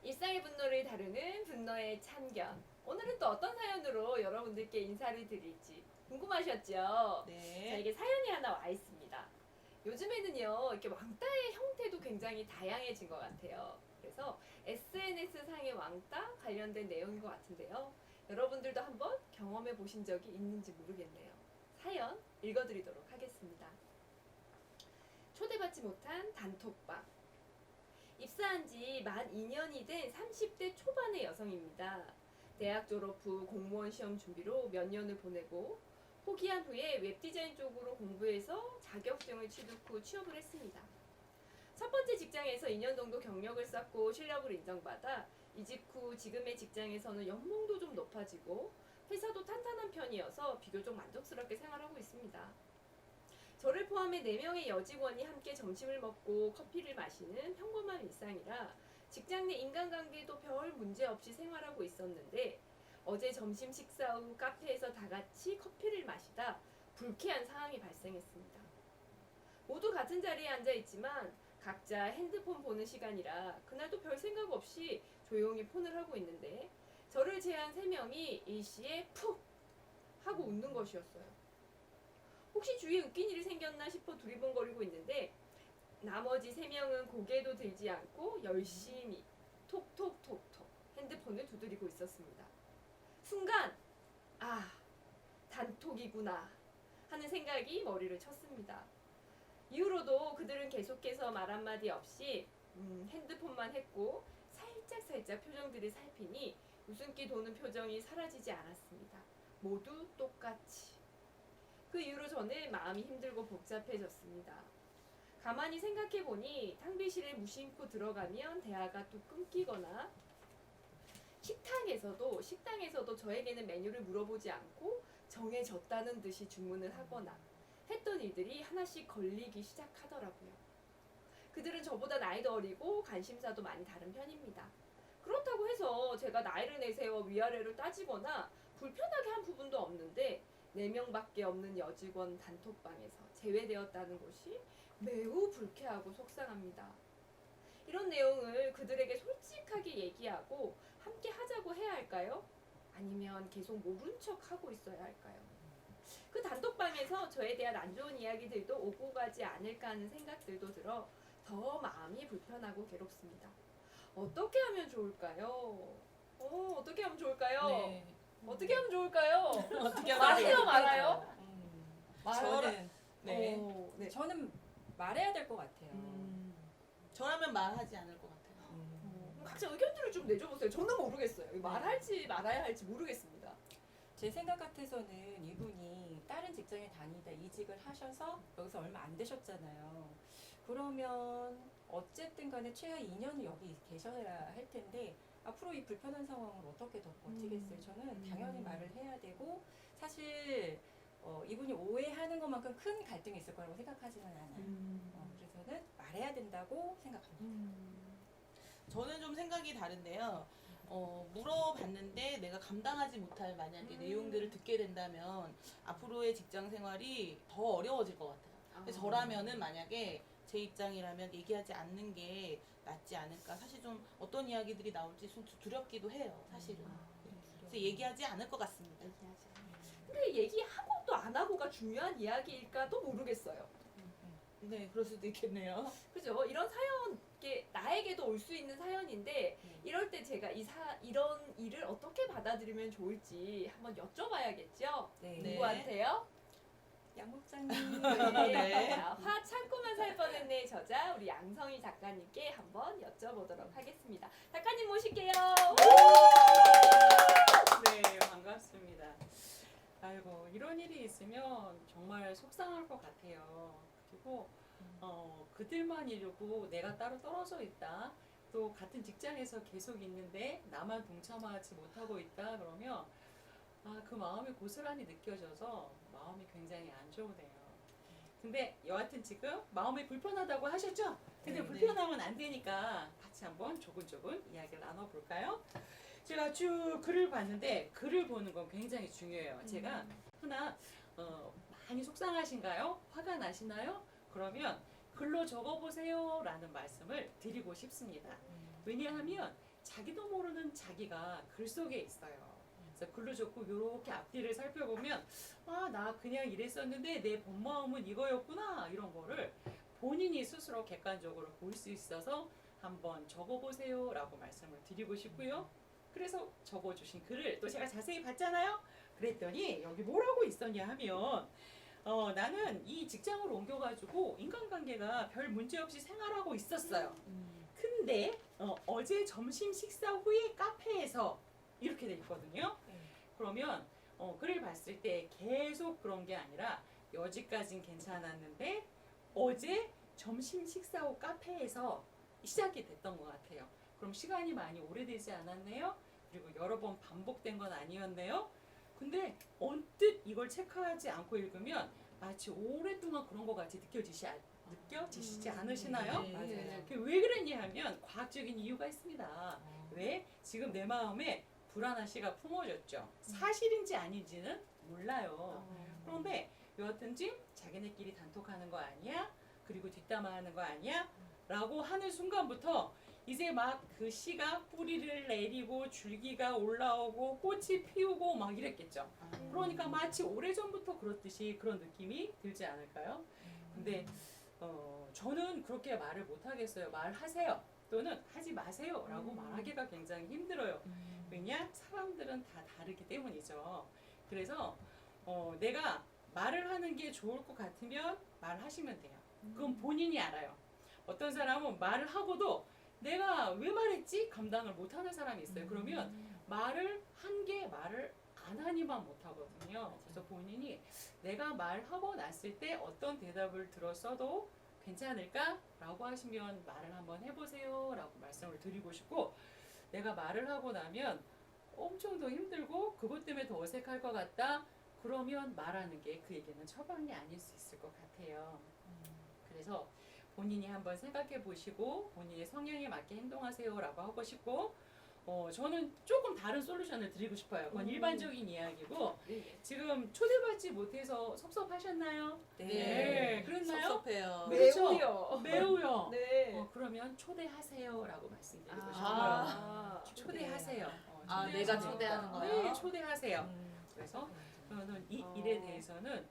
일상의 분노를 다루는 분노의 참견. 오늘은 또 어떤 사연으로 여러분들께 인사를 드릴지 궁금하셨죠? 네. 저에게 사연이 하나 와 있습니다. 요즘에는요, 이렇게 왕따의 형태도 굉장히 다양해진 것 같아요. 그래서 SNS상의 왕따 관련된 내용인 것 같은데요. 여러분들도 한번 경험해 보신 적이 있는지 모르겠네요. 사연 읽어드리도록 하겠습니다. 초대받지 못한 단톡방. 입사한 지 만 2년이 된 30대 초반의 여성입니다. 대학 졸업 후 공무원 시험 준비로 몇 년을 보내고 포기한 후에 웹디자인 쪽으로 공부해서 자격증을 취득 후 취업을 했습니다. 첫 번째 직장에서 2년 정도 경력을 쌓고 실력을 인정받아 이직 후 지금의 직장에서는 연봉도 좀 높아지고 회사도 탄탄한 편이어서 비교적 만족스럽게 생활하고 있습니다. 저를 포함해 4명의 여직원이 함께 점심을 먹고 커피를 마시는 평범한 일상이라 직장 내 인간관계도 별 문제 없이 생활하고 있었는데 어제 점심 식사 후 카페에서 다 같이 커피를 마시다 불쾌한 상황이 발생했습니다. 모두 같은 자리에 앉아 있지만 각자 핸드폰 보는 시간이라 그날도 별 생각 없이 조용히 폰을 하고 있는데 저를 제한 3명이 일시에 푹 하고 웃는 것이었어요. 혹시 주위에 웃긴 일이 생겼나 싶어 두리번거리고 있는데 나머지 3명은 고개도 들지 않고 열심히 톡톡톡톡 핸드폰을 두드리고 있었습니다. 순간 아, 단톡이구나 하는 생각이 머리를 쳤습니다. 이후로도 그들은 계속해서 말 한마디 없이 핸드폰만 했고 살짝 표정들을 살피니 웃음기 도는 표정이 사라지지 않았습니다. 모두 똑같이. 그 이후로 저는 마음이 힘들고 복잡해졌습니다. 가만히 생각해보니 탕비실에 무심코 들어가면 대화가 또 끊기거나 식당에서도 저에게는 메뉴를 물어보지 않고 정해졌다는 듯이 주문을 하거나 했던 일들이 하나씩 걸리기 시작하더라고요. 그들은 저보다 나이도 어리고 관심사도 많이 다른 편입니다. 그렇다고 해서 제가 나이를 내세워 위아래를 따지거나 불편하게 한 부분도 없는데 4명밖에 없는 여직원 단톡방에서 제외되었다는 것이 매우 불쾌하고 속상합니다. 이런 내용을 그들에게 솔직하게 얘기하고 함께 하자고 해야 할까요? 아니면 계속 모른 척 하고 있어야 할까요? 그 단톡방에서 저에 대한 안 좋은 이야기들도 오고 가지 않을까 하는 생각들도 들어 더 마음이 불편하고 괴롭습니다. 어떻게 하면 좋을까요? 어떻게 하면 좋을까요? 네. 어떻게 하면 좋을까요? 어떻게 말해요, 말아요? 저는 네. 네. 저는 말해야 될 것 같아요. 저라면 말하지 않을 것 같아요. 그럼 각자 의견들을 좀 내줘보세요. 저는 모르겠어요. 말할지 말아야 할지 모르겠습니다. 제 생각 같아서는 이분이 다른 직장에 다니다 이직을 하셔서 여기서 얼마 안 되셨잖아요. 그러면 어쨌든 간에 최하 2년은 여기 계셔야 할 텐데 앞으로 이 불편한 상황을 어떻게 더 버티겠어요? 저는 당연히 말을 해야 되고 사실 이분이 오해하는 것만큼 큰 갈등이 있을 거라고 생각하지는 않아요. 그래서는 말해야 된다고 생각합니다. 저는 좀 생각이 다른데요. 물어봤는데 내가 감당하지 못할 만약에 내용들을 듣게 된다면 앞으로의 직장 생활이 더 어려워질 것 같아요. 근데 저라면은 만약에 제 입장이라면 얘기하지 않는 게 낫지 않을까. 사실 좀 어떤 이야기들이 나올지 좀 두렵기도 해요. 사실은. 그래서 얘기하지 않을 것 같습니다. 근데 얘기하고 또 안 하고가 중요한 이야기일까도 모르겠어요. 네, 그럴 수도 있겠네요. 그죠? 이런 사연, 이게 나에게도 올 수 있는 사연인데 이럴 때 제가 이런 일을 어떻게 받아들이면 좋을지 한번 여쭤봐야겠죠? 네. 누구한테요? 양 목사님. 네. 자, 화 참고만 살 뻔했네 저자 우리 양성희 작가님께 한번 여쭤보도록 하겠습니다. 작가님 모실게요. 네, 반갑습니다. 아이고, 이런 일이 있으면 정말 속상할 것 같아요. 그리고 그들만 이러고 내가 따로 떨어져 있다. 또 같은 직장에서 계속 있는데 나만 동참하지 못하고 있다. 그러면 그 마음이 고스란히 느껴져서 마음이 굉장히 안 좋으네요. 근데 여하튼 지금 마음이 불편하다고 하셨죠? 근데 네, 불편하면 안 되니까 같이 한번 조근조근 이야기를 나눠볼까요? 제가 쭉 글을 봤는데 글을 보는 건 굉장히 중요해요. 제가 하나 많이 속상하신가요? 화가 나시나요? 그러면 글로 적어보세요 라는 말씀을 드리고 싶습니다. 왜냐하면 자기도 모르는 자기가 글 속에 있어요. 그래서 글로 좋고 이렇게 앞뒤를 살펴보면 아, 나 그냥 이랬었는데 내 본 마음은 이거였구나 이런 거를 본인이 스스로 객관적으로 볼 수 있어서 한번 적어보세요 라고 말씀을 드리고 싶고요. 그래서 적어주신 글을 또 제가 자세히 봤잖아요. 그랬더니 여기 뭐라고 있었냐 하면 나는 이 직장을 옮겨가지고 인간관계가 별 문제 없이 생활하고 있었어요. 근데 어제 점심 식사 후에 카페에서 이렇게 돼 있거든요. 그러면 글을 봤을 때 계속 그런 게 아니라 여지까진 괜찮았는데 어제 점심 식사 후 카페에서 시작이 됐던 것 같아요. 그럼 시간이 많이 오래되지 않았네요. 그리고 여러 번 반복된 건 아니었네요. 근데 언뜻 이걸 체크하지 않고 읽으면 마치 오랫동안 그런 것 같이 느껴지시지 않으시나요? 네. 맞아요. 그게 왜 그랬냐 하면 과학적인 이유가 있습니다. 왜? 지금 내 마음에 불안한 씨가 품어졌죠. 사실인지 아닌지는 몰라요. 그런데 여하튼지 자기네끼리 단톡하는 거 아니야? 그리고 뒷담화하는 거 아니야? 라고 하는 순간부터 이제 막 그 씨가 뿌리를 내리고 줄기가 올라오고 꽃이 피우고 막 이랬겠죠. 그러니까 마치 오래전부터 그렇듯이 그런 느낌이 들지 않을까요? 근데 저는 그렇게 말을 못 하겠어요. 말하세요. 또는 하지 마세요. 라고 말하기가 굉장히 힘들어요. 왜냐? 사람들은 다 다르기 때문이죠. 그래서 내가 말을 하는 게 좋을 것 같으면 말하시면 돼요. 그건 본인이 알아요. 어떤 사람은 말을 하고도 내가 왜 말했지? 감당을 못하는 사람이 있어요. 그러면 말을 한 게 말을 안 하니만 못하거든요. 그래서 본인이 내가 말하고 났을 때 어떤 대답을 들었어도 괜찮을까? 라고 하시면 말을 한번 해보세요. 라고 말씀을 드리고 싶고 내가 말을 하고 나면 엄청 더 힘들고 그것 때문에 더 어색할 것 같다? 그러면 말하는 게 그에게는 처방이 아닐 수 있을 것 같아요. 그래서 본인이 한번 생각해 보시고 본인의 성향에 맞게 행동하세요 라고 하고 싶고 저는 조금 다른 솔루션을 드리고 싶어요. 그건 일반적인 이야기고 지금 초대받지 못해서 섭섭하셨나요? 네. 그랬나요? 섭섭해요. 매우요. 매우요. 네. 그러면 초대하세요 라고 말씀드리고 싶어요. 아, 초대하세요. 내가 초대하세요. 초대하는 거요? 네, 초대하세요. 그래서 저는 이 일에 대해서는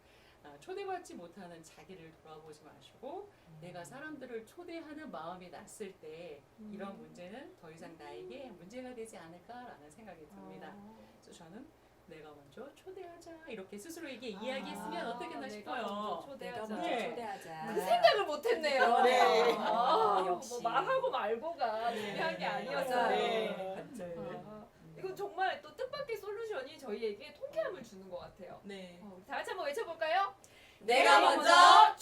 초대받지 못하는 자기를 돌아보지 마시고 내가 사람들을 초대하는 마음이 났을 때 이런 문제는 더 이상 나에게 문제가 되지 않을까라는 생각이 듭니다. 그래서 저는 내가 먼저 초대하자 이렇게 스스로에게 이야기했으면 어떻겠나 싶어요. 내가 먼저 네. 초대하자. 그 생각을 못했네요. 네. 뭐 역시. 말하고 말고가 중요한 게 아니었어요. 네. 이건 정말 또 뜻밖의 솔루션이 저희에게 통쾌함을 주는 것 같아요. 네. 다 같이 한번 외쳐볼까요? 내가 먼저